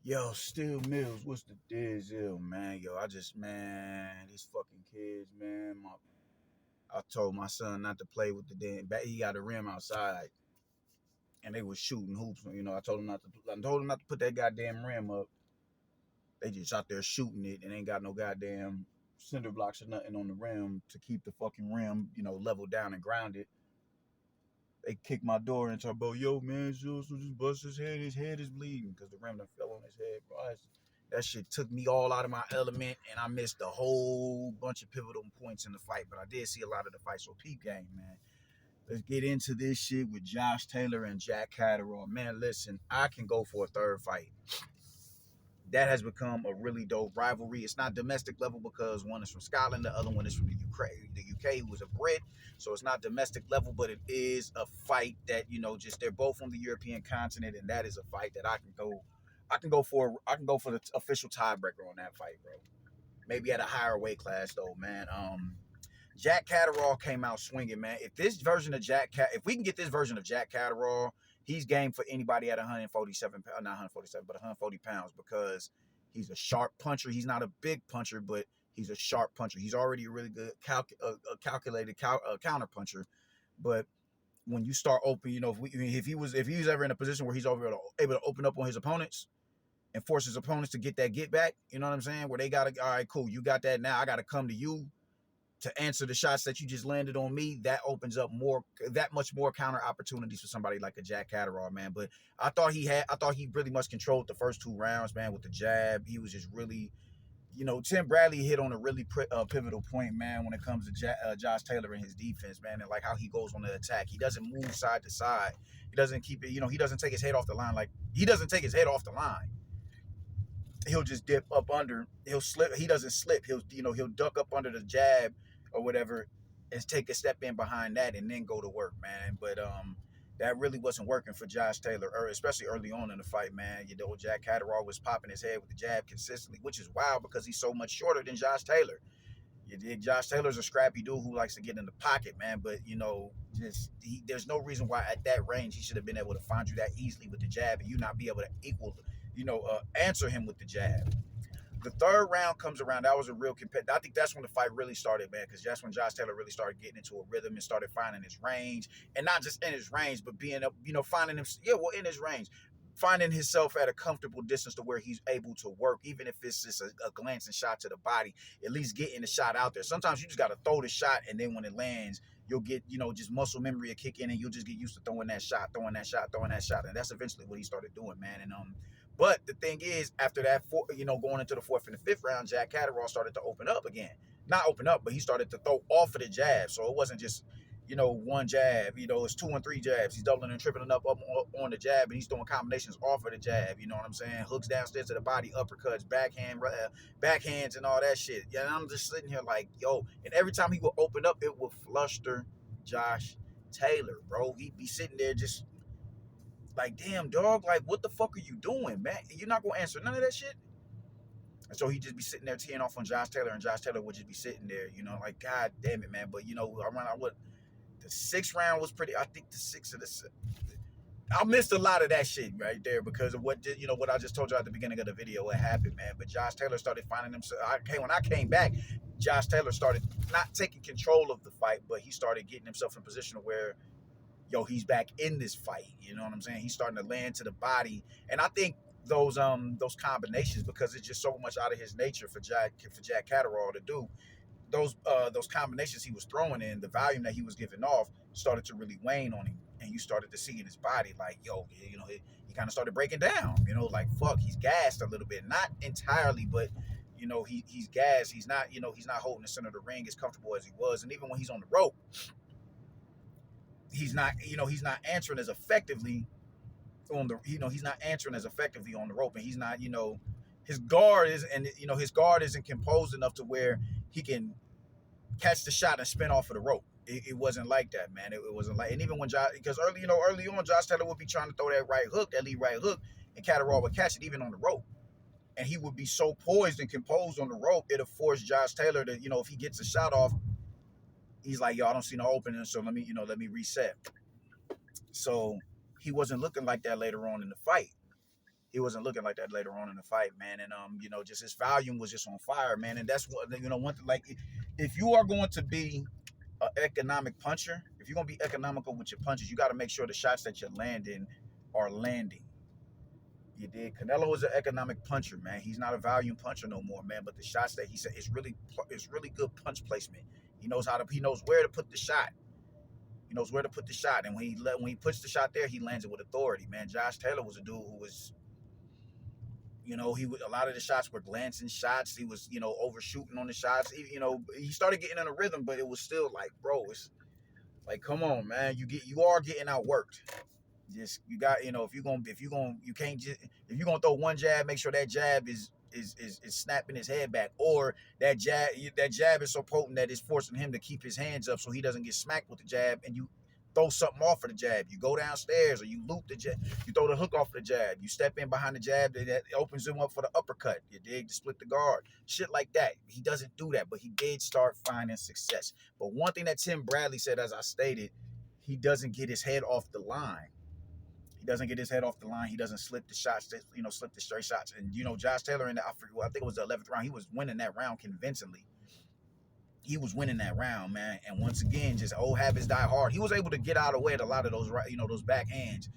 Yo, Steel Mills, what's the deal, man? Yo, these fucking kids, man. I told my son not to play with the damn bat. He got a rim outside, and they was shooting hoops. I told him not to. I told him not to put that goddamn rim up. They just out there shooting it, and ain't got no goddamn cinder blocks or nothing on the rim to keep the fucking rim, level down and grounded. They kicked my door and talk about, yo, man, so just bust his head. His head is bleeding because the rim done fell on his head, bro. That shit took me all out of my element, and I missed a whole bunch of pivotal points in the fight. But I did see a lot of the fight. So peep game, man. Let's get into this shit with Josh Taylor and Jack Catterall. Man, listen, I can go for a third fight. That has become a really dope rivalry. It's not domestic level because one is from Scotland, the other one is from the UK, who is a Brit. So it's not domestic level, but it is a fight that just they're both on the European continent, and that is a fight that I can go. I can go for the official tiebreaker on that fight, bro. Maybe at a higher weight class though, man. Jack Catterall came out swinging, man. If we can get this version of Jack Catterall, he's game for anybody at 147, not 147, but 140 pounds because he's a sharp puncher. He's not a big puncher, but he's a sharp puncher. He's already a really good calculated counter puncher. But when you start open, if he was ever in a position where he's able to open up on his opponents and force his opponents to get that get back, you know what I'm saying? Where they gotta, all right, cool, you got that now. I gotta come to you to answer the shots that you just landed on me. That opens up that much more counter opportunities for somebody like a Jack Catterall, man. But I thought he really much controlled the first 2 rounds, man, with the jab. He was just really, Tim Bradley hit on a really pivotal point, man, when it comes to Josh Taylor and his defense, man, and like how he goes on the attack. He doesn't move side to side. He doesn't keep it, he doesn't take his head off the line. Like, he doesn't take his head off the line. He'll just dip up under. He'll slip. He doesn't slip. He'll duck up under the jab or whatever and take a step in behind that and then go to work, man. But that really wasn't working for Josh Taylor, especially early on in the fight, man. Jack Catterall was popping his head with the jab consistently, which is wild because he's so much shorter than Josh Taylor. Josh Taylor's a scrappy dude who likes to get in the pocket, man. But there's no reason why at that range he should have been able to find you that easily with the jab and you not be able to answer him with the jab. The third round comes around. That was a real competitive. I think that's when the fight really started, man, because that's when Josh Taylor really started getting into a rhythm and started finding his range, and not just in his range, but being up, finding him, in his range, finding himself at a comfortable distance to where he's able to work, even if it's just a glancing shot to the body, at least getting the shot out there. Sometimes you just got to throw the shot, and then when it lands, you'll get, just muscle memory will kick in, and you'll just get used to throwing that shot, and that's eventually what he started doing, man. And but the thing is, after that, going into the fourth and the fifth round, Jack Catterall started to open up again. Not open up, but he started to throw off of the jab. So it wasn't just, one jab. It's 2 and 3 jabs. He's doubling and tripling up on the jab, and he's doing combinations off of the jab. You know what I'm saying? Hooks downstairs to the body, uppercuts, backhands, and all that shit. Yeah, and I'm just sitting here like, yo. And every time he would open up, it would fluster Josh Taylor, bro. He'd be sitting there just like, damn, dog, like, what the fuck are you doing, man? You're not going to answer none of that shit? And so he'd just be sitting there teeing off on Josh Taylor, and Josh Taylor would just be sitting there, like, God damn it, man. But, the 6th round was pretty, I think the 6th of the, I missed a lot of that shit right there because of what I just told you at the beginning of the video, what happened, man. But Josh Taylor started finding himself, when I came back, Josh Taylor started not taking control of the fight, but he started getting himself in a position where, he's back in this fight. You know what I'm saying? He's starting to land to the body. And I think those combinations, because it's just so much out of his nature for Jack Catterall to do, those combinations he was throwing in, the volume that he was giving off started to really wane on him. And you started to see in his body, like, he kind of started breaking down, like, fuck, he's gassed a little bit. Not entirely, but, he's gassed. He's not holding the center of the ring as comfortable as he was. And even when he's on the rope, he's not answering as effectively on the, he's not answering as effectively on the rope, and he's not, his guard isn't composed enough to where he can catch the shot and spin off of the rope. It wasn't like that, man. It wasn't like, and even when because early on, Josh Taylor would be trying to throw that lead right hook, and Catterall would catch it even on the rope. And he would be so poised and composed on the rope, it'll force Josh Taylor to, if he gets a shot off, he's like, yo, I don't see no opening, so let me reset. So he wasn't looking like that later on in the fight. he wasn't looking like that later on in the fight, man. And just his volume was just on fire, man. And that's what one thing, like if you are going to be an economic puncher, if you're gonna be economical with your punches, you got to make sure the shots that you're landing are landing. You did. Canelo is an economic puncher, man. He's not a volume puncher no more, man. But the shots that he said, it's really good punch placement. He knows where to put the shot. He knows where to put the shot, and when he puts the shot there, he lands it with authority, man. Josh Taylor was a dude who was, a lot of the shots were glancing shots. He was, overshooting on the shots. He started getting in a rhythm, but it was still like, bro, it's like, come on, man. You are getting outworked. Just you got you can't just if you're gonna throw one jab, make sure that jab is snapping his head back, or that jab is so potent that it's forcing him to keep his hands up so he doesn't get smacked with the jab, and you throw something off of the jab. You go downstairs or you loop the jab, you throw the hook off the jab, you step in behind the jab that opens him up for the uppercut. You dig to split the guard, shit like that. He doesn't do that, but he did start finding success. But one thing that Tim Bradley said, as I stated, he doesn't get his head off the line. He doesn't get his head off the line. He doesn't slip the shots, slip the straight shots. And, Josh Taylor I think it was the 11th round, he was winning that round convincingly. He was winning that round, man. And once again, just old habits die hard. He was able to get out of the way at a lot of those, those backhands.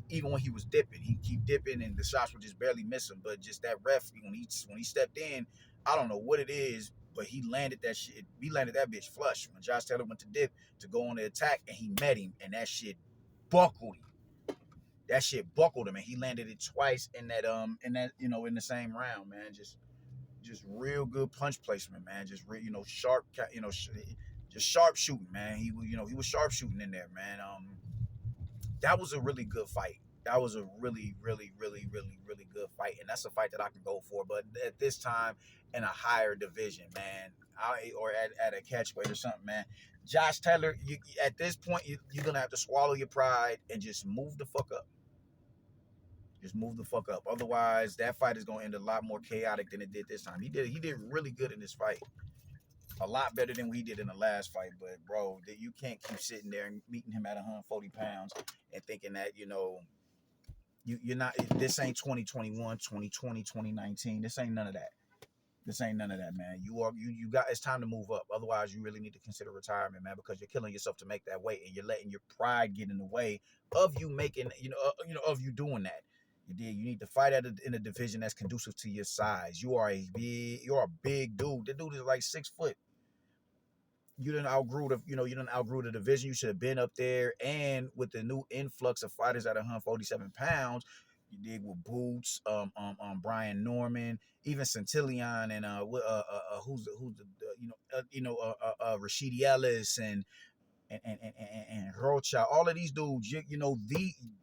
Even when he was dipping, he'd keep dipping and the shots would just barely miss him. But just that ref, when he stepped in, I don't know what it is, but he landed that shit. He landed that bitch flush. When Josh Taylor went to dip to go on the attack, and he met him, and that shit buckled him. That shit buckled him, and he landed it twice in the same round, man. Just real good punch placement, man. Just sharp, just sharp shooting, man. He was sharp shooting in there, man. That was a really good fight. That was a really, really, really, really, really good fight, and that's a fight that I can go for. But at this time, in a higher division, man, or at a catchweight or something, man. Josh Taylor, at this point, you're gonna have to swallow your pride and just move the fuck up. Just move the fuck up. Otherwise, that fight is gonna end a lot more chaotic than it did this time. He did really good in this fight. A lot better than we did in the last fight. But bro, you can't keep sitting there and meeting him at 140 pounds and thinking that you're not. This ain't 2021, 2020, 2019. This ain't none of that. This ain't none of that, man. You got. It's time to move up. Otherwise, you really need to consider retirement, man, because you're killing yourself to make that weight, and you're letting your pride get in the way of you making, of you doing that. You need to fight in a division that's conducive to your size. You're a big dude. The dude is like 6 foot. You didn't outgrew the division. You should have been up there. And with the new influx of fighters at 147 pounds, you dig, with Boots, Brian Norman, even Centillion, and Rashidi Ellis and Rocha, all of these dudes,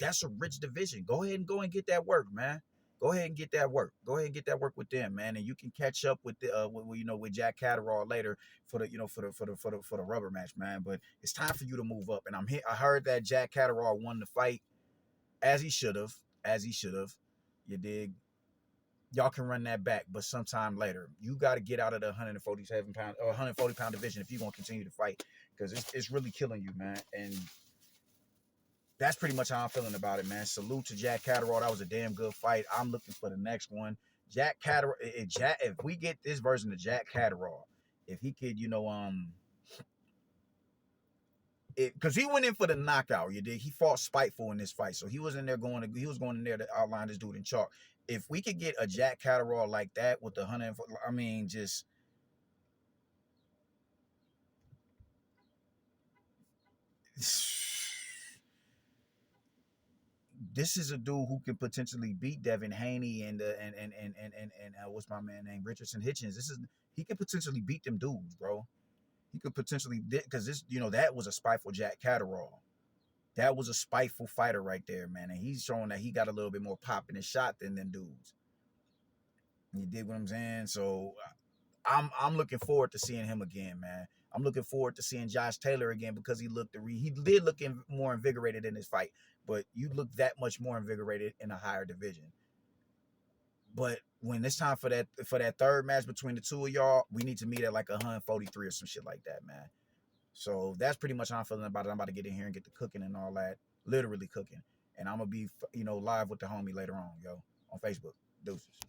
that's a rich division. Go ahead and get that work, man. Go ahead and get that work. Go ahead and get that work with them, man. And you can catch up with with Jack Catterall later for the rubber match, man. But it's time for you to move up. And I heard that Jack Catterall won the fight as he should have. You dig? Y'all can run that back, but sometime later. You got to get out of the 147 pound or 140 pound division if you're gonna continue to fight, because it's really killing you, man. And that's pretty much how I'm feeling about it, man. Salute to Jack Catterall. That was a damn good fight. I'm looking for the next one. Jack Catterall. If we get this version of Jack Catterall, if he could, because he went in for the knockout. You dig? He fought spiteful in this fight, so he was going in there to outline this dude in chalk. If we could get a Jack Catterall like that with the 100, I mean, just this is a dude who could potentially beat Devin Haney and what's my man name, Richardson Hitchens. He could potentially beat them dudes, bro. He could potentially, because that was a spiteful Jack Catterall. That was a spiteful fighter right there, man. And he's showing that he got a little bit more pop in his shot than them dudes. You dig what I'm saying? So I'm looking forward to seeing him again, man. I'm looking forward to seeing Josh Taylor again, because he did look more invigorated in his fight, but you look that much more invigorated in a higher division. But when it's time for that third match between the two of y'all, we need to meet at like 143 or some shit like that, man. So that's pretty much how I'm feeling about it. I'm about to get in here and get the cooking and all that, literally cooking, and I'm gonna be live with the homie later on, yo. on Facebook. Deuces.